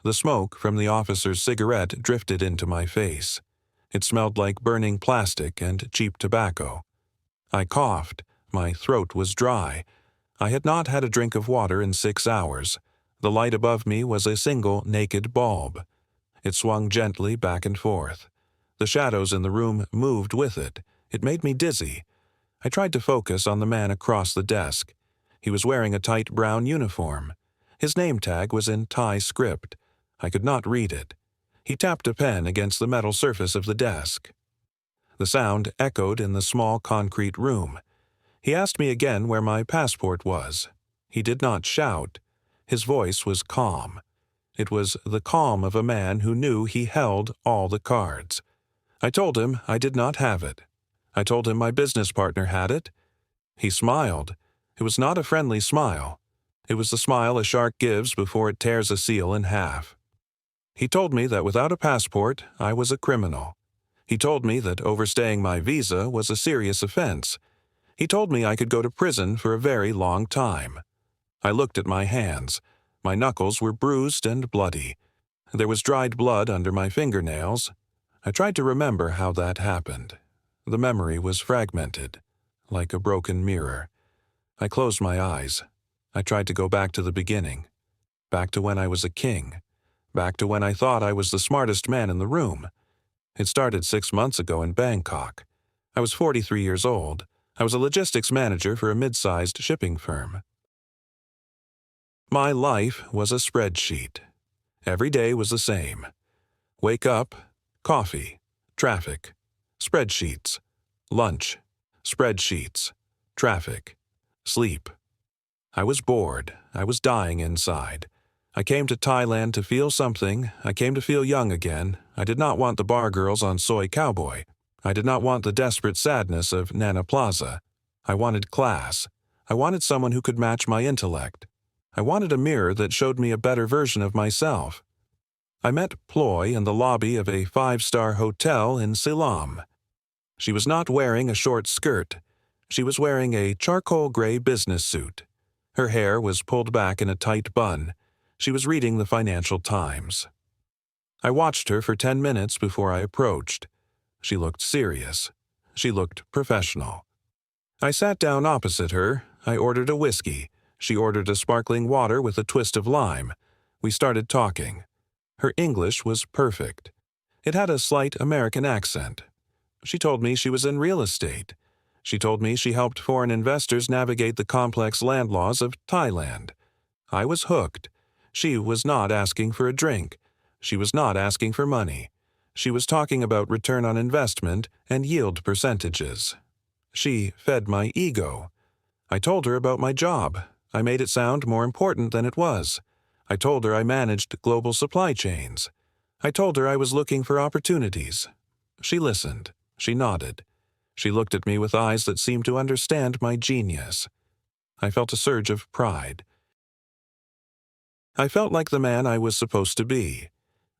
The smoke from the officer's cigarette drifted into my face. It smelled like burning plastic and cheap tobacco. I coughed. My throat was dry. I had not had a drink of water in 6 hours. The light above me was a single naked bulb. It swung gently back and forth. The shadows in the room moved with it. It made me dizzy. I tried to focus on the man across the desk. He was wearing a tight brown uniform. His name tag was in Thai script. I could not read it. He tapped a pen against the metal surface of the desk. The sound echoed in the small concrete room. He asked me again where my passport was. He did not shout. His voice was calm. It was the calm of a man who knew he held all the cards. I told him I did not have it. I told him my business partner had it. He smiled. It was not a friendly smile. It was the smile a shark gives before it tears a seal in half. He told me that without a passport, I was a criminal. He told me that overstaying my visa was a serious offense. He told me I could go to prison for a very long time. I looked at my hands. My knuckles were bruised and bloody. There was dried blood under my fingernails. I tried to remember how that happened. The memory was fragmented, like a broken mirror. I closed my eyes. I tried to go back to the beginning, back to when I was a king, back to when I thought I was the smartest man in the room. It started 6 months ago in Bangkok. I was 43 years old. I was a logistics manager for a mid-sized shipping firm. My life was a spreadsheet. Every day was the same. Wake up, coffee, traffic, spreadsheets, lunch, spreadsheets, traffic, sleep. I was bored. I was dying inside. I came to Thailand to feel something. I came to feel young again. I did not want the bar girls on Soy Cowboy. I did not want the desperate sadness of Nana Plaza. I wanted class. I wanted someone who could match my intellect. I wanted a mirror that showed me a better version of myself. I met Ploy in the lobby of a 5-star hotel in Ceylon. She was not wearing a short skirt. She was wearing a charcoal gray business suit. Her hair was pulled back in a tight bun. She was reading the Financial Times. I watched her for 10 minutes before I approached. She looked serious. She looked professional. I sat down opposite her. I ordered a whiskey. She ordered a sparkling water with a twist of lime. We started talking. Her English was perfect. It had a slight American accent. She told me she was in real estate. She told me she helped foreign investors navigate the complex land laws of Thailand. I was hooked. She was not asking for a drink. She was not asking for money. She was talking about return on investment and yield percentages. She fed my ego. I told her about my job. I made it sound more important than it was. I told her I managed global supply chains. I told her I was looking for opportunities. She listened. She nodded. She looked at me with eyes that seemed to understand my genius. I felt a surge of pride. I felt like the man I was supposed to be.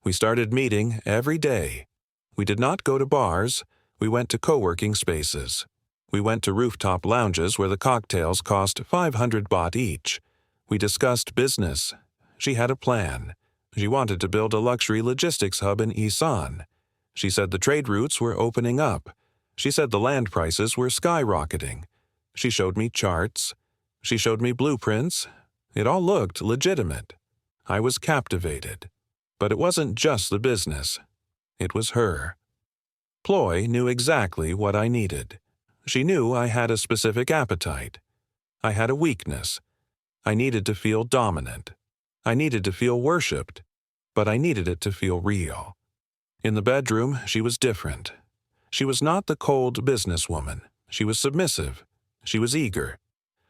We started meeting every day. We did not go to bars. We went to co-working spaces. We went to rooftop lounges where the cocktails cost 500 baht each. We discussed business. She had a plan. She wanted to build a luxury logistics hub in Isan. She said the trade routes were opening up. She said the land prices were skyrocketing. She showed me charts. She showed me blueprints. It all looked legitimate. I was captivated. But it wasn't just the business. It was her. Ploy knew exactly what I needed. She knew I had a specific appetite. I had a weakness. I needed to feel dominant. I needed to feel worshipped. But I needed it to feel real. In the bedroom, she was different. She was not the cold businesswoman. She was submissive. She was eager.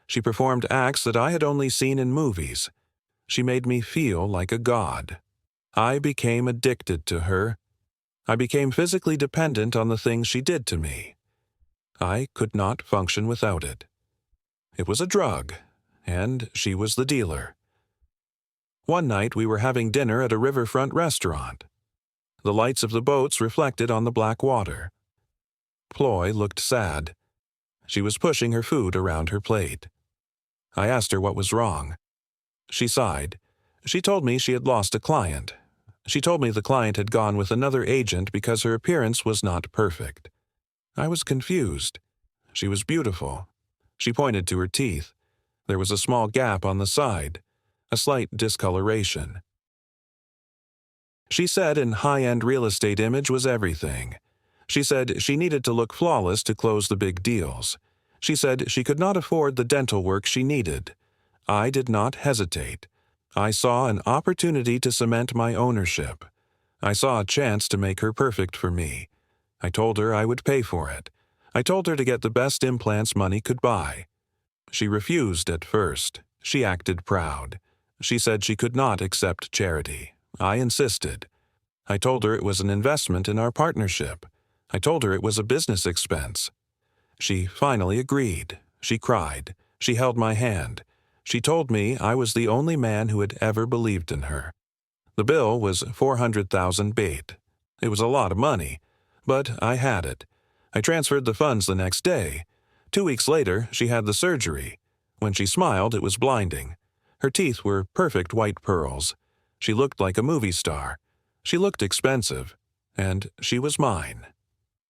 She performed acts that I had only seen in movies. She made me feel like a god. I became addicted to her. I became physically dependent on the things she did to me. I could not function without it. It was a drug, and she was the dealer. One night we were having dinner at a riverfront restaurant. The lights of the boats reflected on the black water. Ploy looked sad. She was pushing her food around her plate. I asked her what was wrong. She sighed. She told me she had lost a client. She told me the client had gone with another agent because her appearance was not perfect. I was confused. She was beautiful. She pointed to her teeth. There was a small gap on the side, a slight discoloration. She said an high-end real estate image was everything. She said she needed to look flawless to close the big deals. She said she could not afford the dental work she needed. I did not hesitate. I saw an opportunity to cement my ownership. I saw a chance to make her perfect for me. I told her I would pay for it. I told her to get the best implants money could buy. She refused at first. She acted proud. She said she could not accept charity. I insisted. I told her it was an investment in our partnership. I told her it was a business expense. She finally agreed. She cried. She held my hand. She told me I was the only man who had ever believed in her. The bill was 400,000 baht. It was a lot of money, but I had it. I transferred the funds the next day. 2 weeks later, she had the surgery. When she smiled, it was blinding. Her teeth were perfect white pearls. She looked like a movie star. She looked expensive, and she was mine.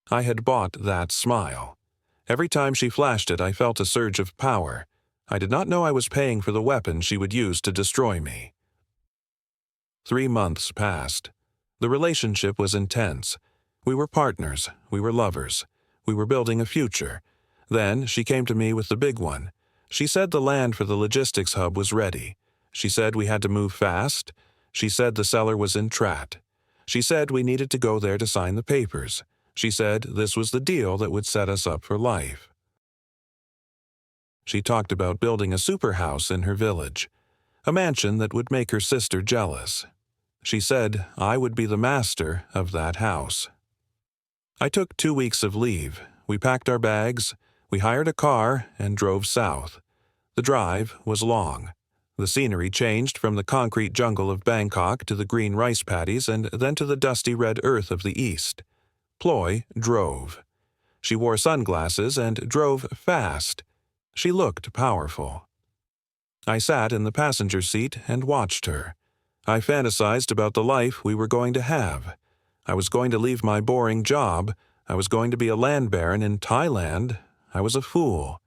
I had bought that smile. Every time she flashed it, I felt a surge of power. I did not know I was paying for the weapon she would use to destroy me. 3 months passed. The relationship was intense. We were partners. We were lovers. We were building a future. Then she came to me with the big one. She said the land for the logistics hub was ready. She said we had to move fast. She said the seller was in Trat. She said we needed to go there to sign the papers. She said this was the deal that would set us up for life. She talked about building a superhouse in her village, a mansion that would make her sister jealous. She said I would be the master of that house. I took 2 weeks of leave. We packed our bags. We hired a car and drove south. The drive was long. The scenery changed from the concrete jungle of Bangkok to the green rice paddies and then to the dusty red earth of the east. Ploy drove. She wore sunglasses and drove fast. She looked powerful. I sat in the passenger seat and watched her. I fantasized about the life we were going to have. I was going to leave my boring job. I was going to be a land baron in Thailand. I was a fool.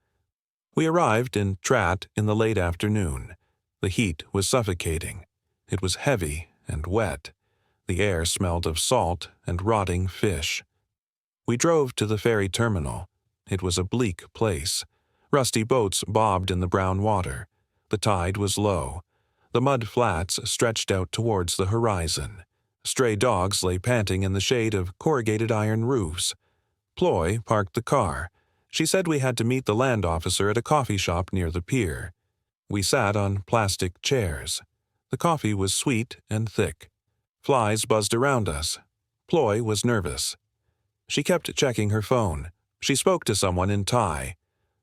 We arrived in Trat in the late afternoon. The heat was suffocating. It was heavy and wet. The air smelled of salt and rotting fish. We drove to the ferry terminal. It was a bleak place. Rusty boats bobbed in the brown water. The tide was low. The mud flats stretched out towards the horizon. Stray dogs lay panting in the shade of corrugated iron roofs. Ploy parked the car. She said we had to meet the land officer at a coffee shop near the pier. We sat on plastic chairs. The coffee was sweet and thick. Flies buzzed around us. Ploy was nervous. She kept checking her phone. She spoke to someone in Thai.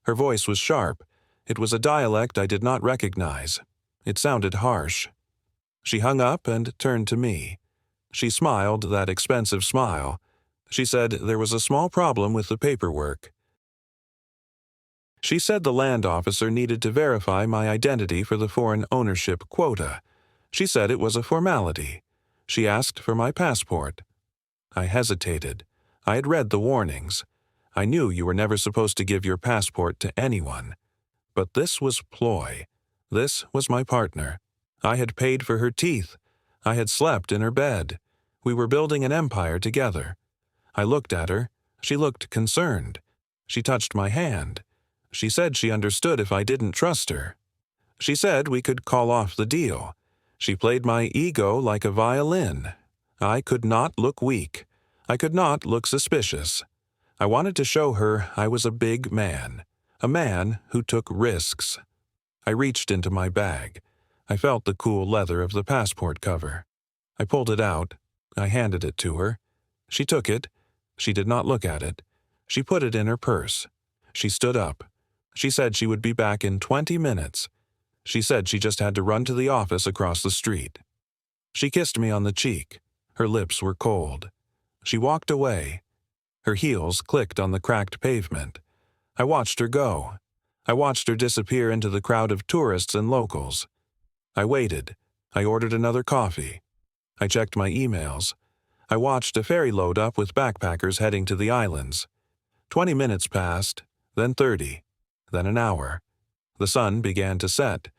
Her voice was sharp. It was a dialect I did not recognize. It sounded harsh. She hung up and turned to me. She smiled that expensive smile. She said there was a small problem with the paperwork. She said the land officer needed to verify my identity for the foreign ownership quota. She said it was a formality. She asked for my passport. I hesitated. I had read the warnings. I knew you were never supposed to give your passport to anyone. But this was Ploy. This was my partner. I had paid for her teeth. I had slept in her bed. We were building an empire together. I looked at her. She looked concerned. She touched my hand. She said she understood if I didn't trust her. She said we could call off the deal. She played my ego like a violin. I could not look weak. I could not look suspicious. I wanted to show her I was a big man, a man who took risks. I reached into my bag. I felt the cool leather of the passport cover. I pulled it out. I handed it to her. She took it. She did not look at it. She put it in her purse. She stood up. She said she would be back in 20 minutes. She said she just had to run to the office across the street. She kissed me on the cheek. Her lips were cold. She walked away. Her heels clicked on the cracked pavement. I watched her go. I watched her disappear into the crowd of tourists and locals. I waited. I ordered another coffee. I checked my emails. I watched a ferry load up with backpackers heading to the islands. 20 minutes passed, then 30, then an hour. The sun began to set.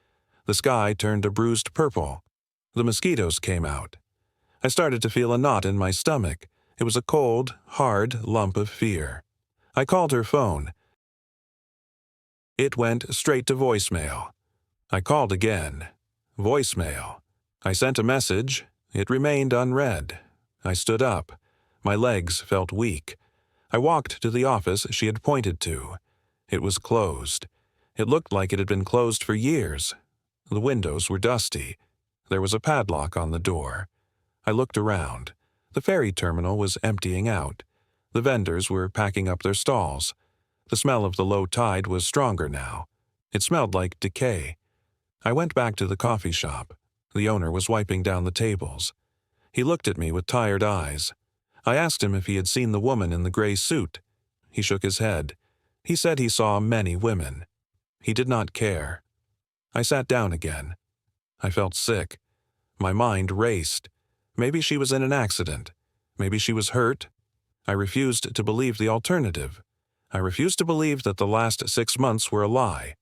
The sky turned a bruised purple. The mosquitoes came out. I started to feel a knot in my stomach. It was a cold, hard lump of fear. I called her phone. It went straight to voicemail. I called again. Voicemail. I sent a message. It remained unread. I stood up. My legs felt weak. I walked to the office she had pointed to. It was closed. It looked like it had been closed for years. The windows were dusty. There was a padlock on the door. I looked around. The ferry terminal was emptying out. The vendors were packing up their stalls. The smell of the low tide was stronger now. It smelled like decay. I went back to the coffee shop. The owner was wiping down the tables. He looked at me with tired eyes. I asked him if he had seen the woman in the gray suit. He shook his head. He said he saw many women. He did not care. I sat down again. I felt sick. My mind raced. Maybe she was in an accident. Maybe she was hurt. I refused to believe the alternative. I refused to believe that the last 6 months were a lie.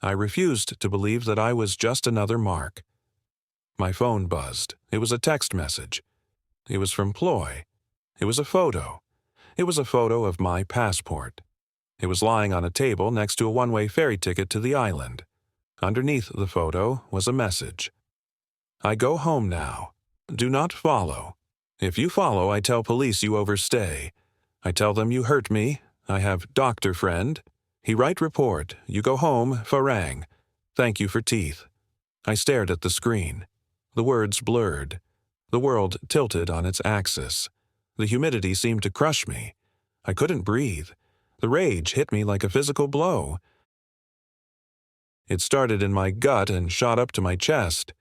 I refused to believe that I was just another Mark. My phone buzzed. It was a text message. It was from Ploy. It was a photo. It was a photo of my passport. It was lying on a table next to a one-way ferry ticket to the island. Underneath the photo was a message. I go home now. Do not follow. If you follow, I tell police you overstay. I tell them you hurt me. I have doctor friend. He write report. You go home, farang. Thank you for teeth. I stared at the screen. The words blurred. The world tilted on its axis. The humidity seemed to crush me. I couldn't breathe. The rage hit me like a physical blow. It started in my gut and shot up to my chest.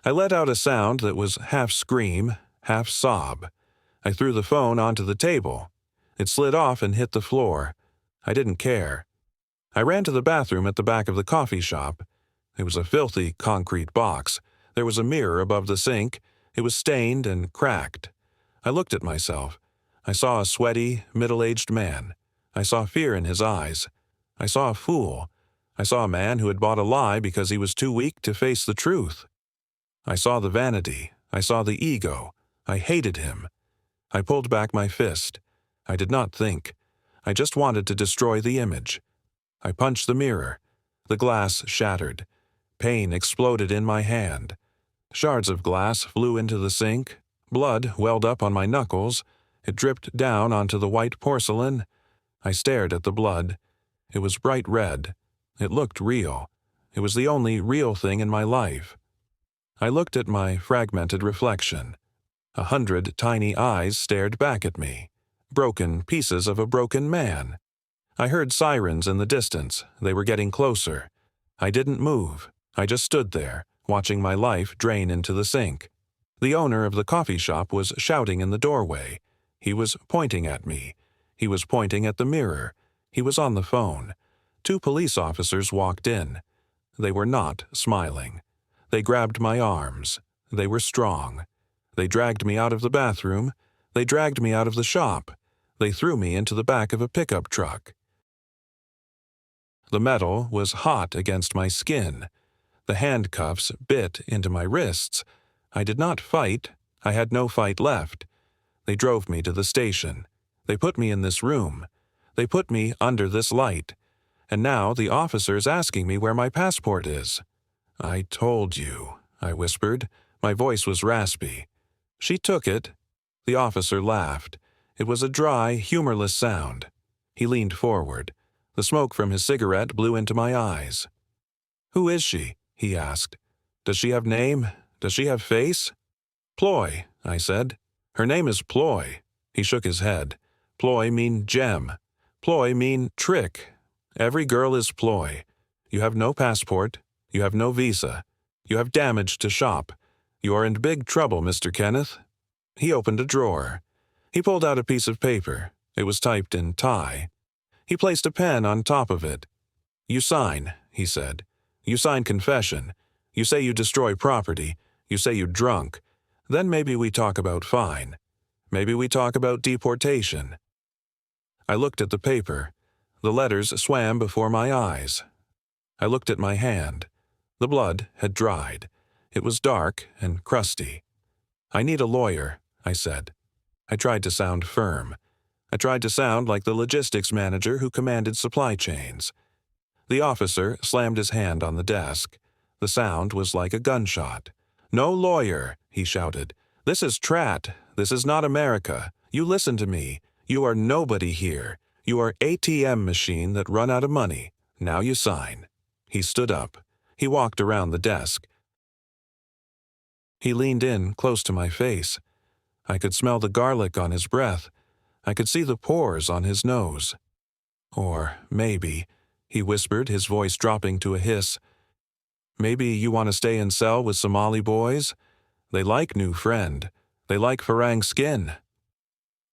I let out a sound that was half scream, half sob. I threw the phone onto the table. It slid off and hit the floor. I didn't care. I ran to the bathroom at the back of the coffee shop. It was a filthy concrete box. There was a mirror above the sink. It was stained and cracked. I looked at myself. I saw a sweaty, middle-aged man. I saw fear in his eyes. I saw a fool. I saw a man who had bought a lie because he was too weak to face the truth. I saw the vanity. I saw the ego. I hated him. I pulled back my fist. I did not think. I just wanted to destroy the image. I punched the mirror. The glass shattered. Pain exploded in my hand. Shards of glass flew into the sink. Blood welled up on my knuckles. It dripped down onto the white porcelain. I stared at the blood. It was bright red. It looked real. It was the only real thing in my life. I looked at my fragmented reflection. 100 tiny eyes stared back at me. Broken pieces of a broken man. I heard sirens in the distance. They were getting closer. I didn't move. I just stood there, watching my life drain into the sink. The owner of the coffee shop was shouting in the doorway. He was pointing at me. He was pointing at the mirror. He was on the phone. 2 police officers walked in. They were not smiling. They grabbed my arms. They were strong. They dragged me out of the bathroom. They dragged me out of the shop. They threw me into the back of a pickup truck. The metal was hot against my skin. The handcuffs bit into my wrists. I did not fight. I had no fight left. They drove me to the station. They put me in this room. They put me under this light. And now the officer's asking me where my passport is. I told you, I whispered. My voice was raspy. She took it. The officer laughed. It was a dry, humorless sound. He leaned forward. The smoke from his cigarette blew into my eyes. Who is she? He asked. Does she have name? Does she have face? Ploy, I said. Her name is Ploy. He shook his head. Ploy mean gem. Ploy mean trick. Every girl is Ploy. You have no passport. You have no visa. You have damage to shop. You are in big trouble, Mr. Kenneth. He opened a drawer. He pulled out a piece of paper. It was typed in Thai. He placed a pen on top of it. You sign, he said. You sign confession. You say you destroy property. You say you drunk. Then maybe we talk about fine. Maybe we talk about deportation. I looked at the paper. The letters swam before my eyes. I looked at my hand. The blood had dried. It was dark and crusty. I need a lawyer, I said. I tried to sound firm. I tried to sound like the logistics manager who commanded supply chains. The officer slammed his hand on the desk. The sound was like a gunshot. "No lawyer," he shouted. "This is Trat. This is not America. You listen to me. You are nobody here. You are ATM machine that run out of money. Now you sign." He stood up. He walked around the desk. He leaned in close to my face. I could smell the garlic on his breath. I could see the pores on his nose. "Or maybe," he whispered, his voice dropping to a hiss, "maybe you want to stay in cell with Somali boys? They like new friend. They like Farang skin."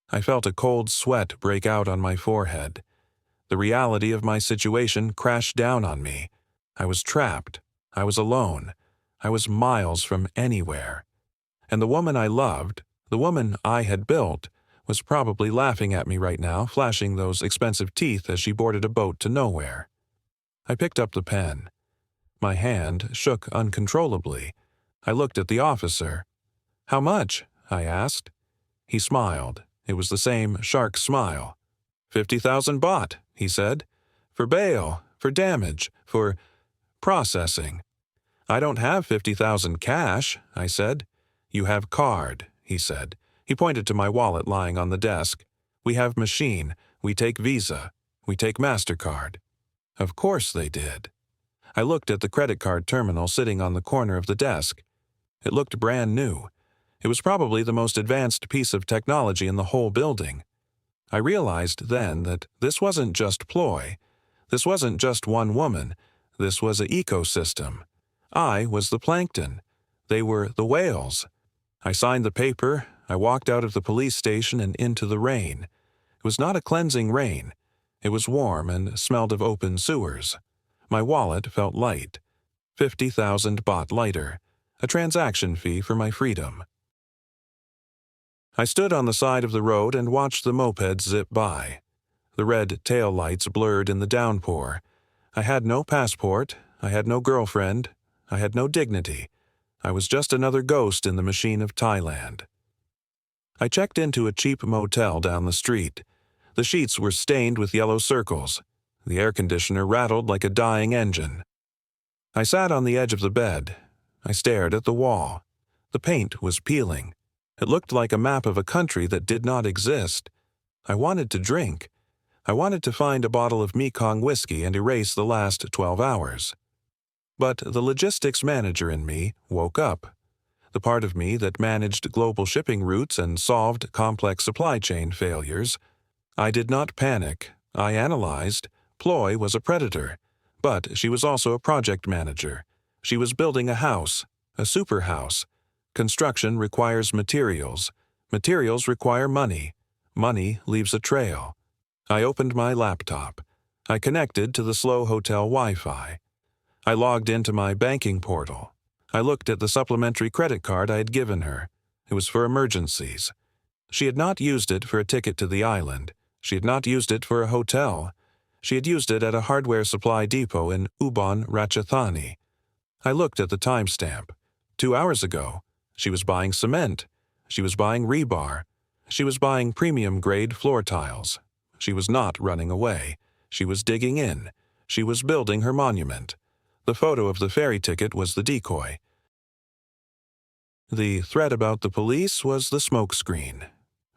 I felt a cold sweat break out on my forehead. The reality of my situation crashed down on me. I was trapped. I was alone. I was miles from anywhere. And the woman I loved, the woman I had built, was probably laughing at me right now, flashing those expensive teeth as she boarded a boat to nowhere. I picked up the pen. My hand shook uncontrollably. I looked at the officer. "How much?" I asked. He smiled. It was the same shark smile. 50,000 baht, he said. "For bail, for damage, for processing." "I don't have 50,000 cash," I said. "You have card," he said. He pointed to my wallet lying on the desk. "We have machine. We take Visa. We take MasterCard." Of course they did. I looked at the credit card terminal sitting on the corner of the desk. It looked brand new. It was probably the most advanced piece of technology in the whole building. I realized then that this wasn't just Ploy. This wasn't just one woman. This was an ecosystem. I was the plankton. They were the whales. I signed the paper. I walked out of the police station and into the rain. It was not a cleansing rain. It was warm and smelled of open sewers. My wallet felt light. 50,000 baht lighter. A transaction fee for my freedom. I stood on the side of the road and watched the mopeds zip by. The red tail lights blurred in the downpour. I had no passport. I had no girlfriend. I had no dignity. I was just another ghost in the machine of Thailand. I checked into a cheap motel down the street. The sheets were stained with yellow circles. The air conditioner rattled like a dying engine. I sat on the edge of the bed. I stared at the wall. The paint was peeling. It looked like a map of a country that did not exist. I wanted to drink. I wanted to find a bottle of Mekong whiskey and erase the last 12 hours. But the logistics manager in me woke up. The part of me that managed global shipping routes and solved complex supply chain failures. I did not panic. I analyzed. Ploy was a predator, but she was also a project manager. She was building a house, a super house. Construction requires materials. Materials require money. Money leaves a trail. I opened my laptop. I connected to the slow hotel Wi-Fi. I logged into my banking portal. I looked at the supplementary credit card I had given her. It was for emergencies. She had not used it for a ticket to the island. She had not used it for a hotel. She had used it at a hardware supply depot in Ubon Ratchathani. I looked at the timestamp. 2 hours ago, she was buying cement. She was buying rebar. She was buying premium-grade floor tiles. She was not running away. She was digging in. She was building her monument. The photo of the ferry ticket was the decoy. The threat about the police was the smokescreen.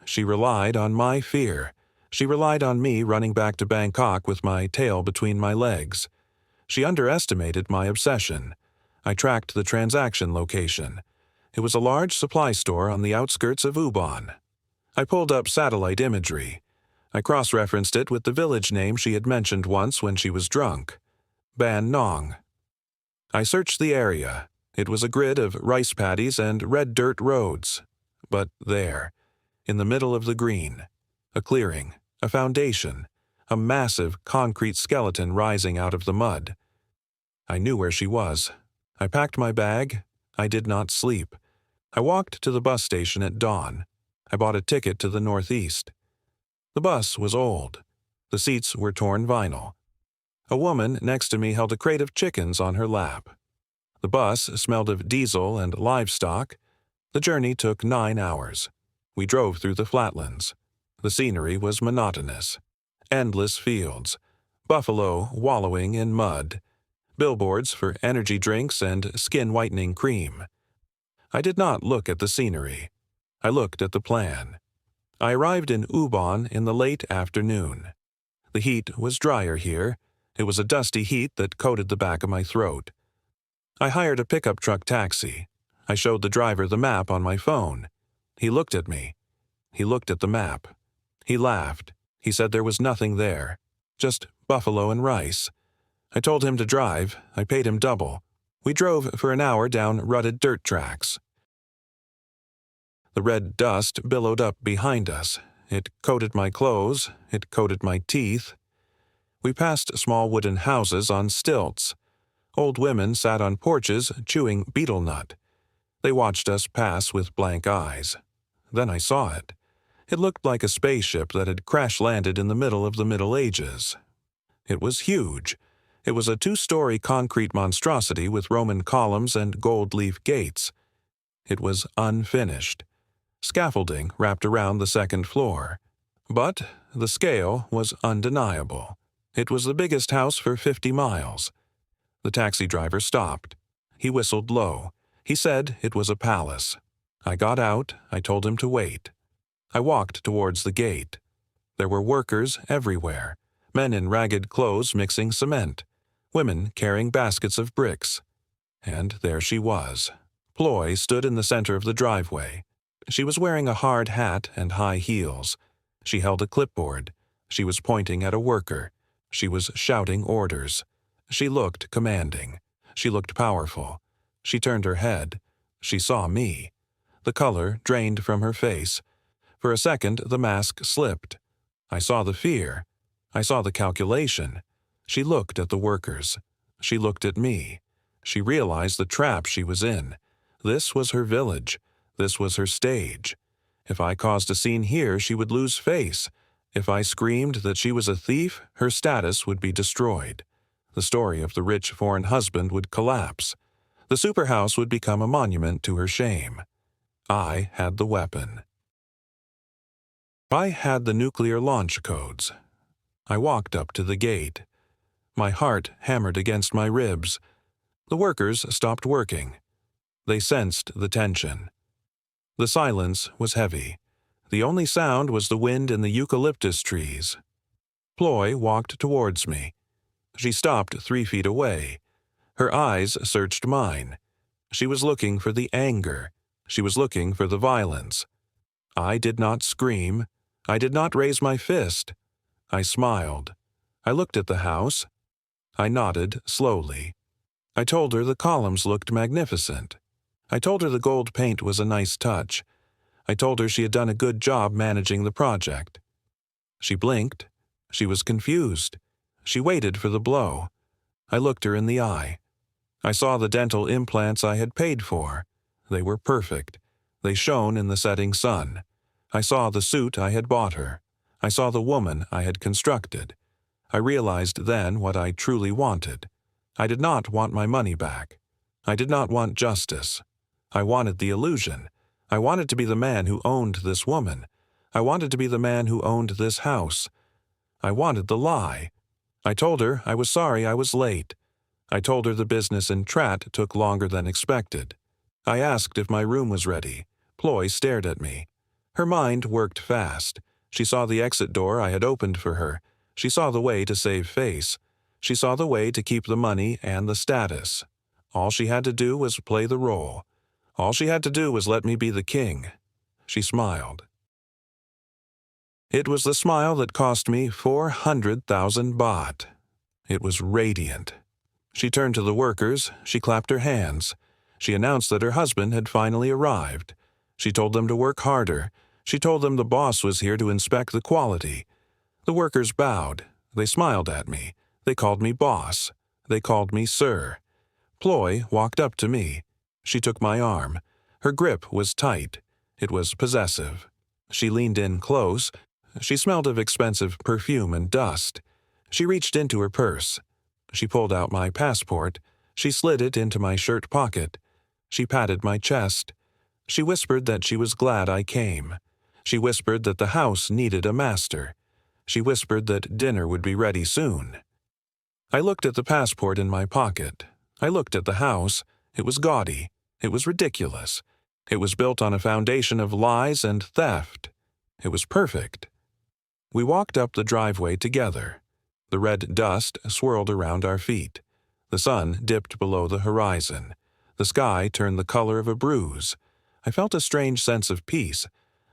She relied on my fear. She relied on me running back to Bangkok with my tail between my legs. She underestimated my obsession. I tracked the transaction location. It was a large supply store on the outskirts of Ubon. I pulled up satellite imagery. I cross-referenced it with the village name she had mentioned once when she was drunk. Ban Nong. I searched the area. It was a grid of rice paddies and red dirt roads. But there, in the middle of the green, a clearing, a foundation, a massive concrete skeleton rising out of the mud. I knew where she was. I packed my bag. I did not sleep. I walked to the bus station at dawn. I bought a ticket to the Northeast. The bus was old. The seats were torn vinyl. A woman next to me held a crate of chickens on her lap. The bus smelled of diesel and livestock. The journey took 9 hours. We drove through the flatlands. The scenery was monotonous. Endless fields. Buffalo wallowing in mud. Billboards for energy drinks and skin-whitening cream. I did not look at the scenery. I looked at the plan. I arrived in Ubon in the late afternoon. The heat was drier here. It was a dusty heat that coated the back of my throat. I hired a pickup truck taxi. I showed the driver the map on my phone. He looked at me. He looked at the map. He laughed. He said there was nothing there. Just buffalo and rice. I told him to drive. I paid him double. We drove for an hour down rutted dirt tracks. The red dust billowed up behind us. It coated my clothes. It coated my teeth. We passed small wooden houses on stilts. Old women sat on porches chewing betel nut. They watched us pass with blank eyes. Then I saw it. It looked like a spaceship that had crash-landed in the middle of the Middle Ages. It was huge. It was a 2-story concrete monstrosity with Roman columns and gold leaf gates. It was unfinished. Scaffolding wrapped around the second floor. But the scale was undeniable. It was the biggest house for 50 miles. The taxi driver stopped. He whistled low. He said it was a palace. I got out. I told him to wait. I walked towards the gate. There were workers everywhere. Men in ragged clothes mixing cement. Women carrying baskets of bricks. And there she was. Ploy stood in the center of the driveway. She was wearing a hard hat and high heels. She held a clipboard. She was pointing at a worker. She was shouting orders. She looked commanding. She looked powerful. She turned her head. She saw me. The color drained from her face. For a second, the mask slipped. I saw the fear. I saw the calculation. She looked at the workers. She looked at me. She realized the trap she was in. This was her village. This was her stage. If I caused a scene here, she would lose face. If I screamed that she was a thief, her status would be destroyed. The story of the rich foreign husband would collapse. The superhouse would become a monument to her shame. I had the weapon. I had the nuclear launch codes. I walked up to the gate. My heart hammered against my ribs. The workers stopped working. They sensed the tension. The silence was heavy. The only sound was the wind in the eucalyptus trees. Ploy walked towards me. She stopped 3 feet away. Her eyes searched mine. She was looking for the anger. She was looking for the violence. I did not scream. I did not raise my fist. I smiled. I looked at the house. I nodded slowly. I told her the columns looked magnificent. I told her the gold paint was a nice touch. I told her she had done a good job managing the project. She blinked. She was confused. She waited for the blow. I looked her in the eye. I saw the dental implants I had paid for. They were perfect. They shone in the setting sun. I saw the suit I had bought her. I saw the woman I had constructed. I realized then what I truly wanted. I did not want my money back. I did not want justice. I wanted the illusion. I wanted to be the man who owned this woman. I wanted to be the man who owned this house. I wanted the lie. I told her I was sorry I was late. I told her the business in Tratt took longer than expected. I asked if my room was ready. Ploy stared at me. Her mind worked fast. She saw the exit door I had opened for her. She saw the way to save face. She saw the way to keep the money and the status. All she had to do was play the role. All she had to do was let me be the king. She smiled. It was the smile that cost me 400,000 baht. It was radiant. She turned to the workers. She clapped her hands. She announced that her husband had finally arrived. She told them to work harder. She told them the boss was here to inspect the quality. The workers bowed. They smiled at me. They called me boss. They called me sir. Ploy walked up to me. She took my arm. Her grip was tight. It was possessive. She leaned in close. She smelled of expensive perfume and dust. She reached into her purse. She pulled out my passport. She slid it into my shirt pocket. She patted my chest. She whispered that she was glad I came. She whispered that the house needed a master. She whispered that dinner would be ready soon. I looked at the passport in my pocket. I looked at the house. It was gaudy. It was ridiculous. It was built on a foundation of lies and theft. It was perfect. We walked up the driveway together. The red dust swirled around our feet. The sun dipped below the horizon. The sky turned the color of a bruise. I felt a strange sense of peace.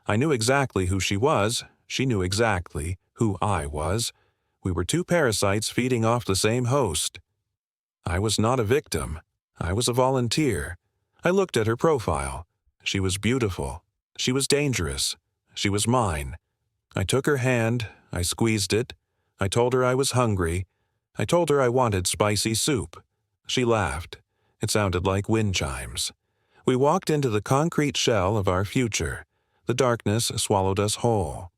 I knew exactly who she was. She knew exactly who I was. We were two parasites feeding off the same host. I was not a victim. I was a volunteer. I looked at her profile. She was beautiful. She was dangerous. She was mine. I took her hand. I squeezed it. I told her I was hungry. I told her I wanted spicy soup. She laughed. It sounded like wind chimes. We walked into the concrete shell of our future. The darkness swallowed us whole.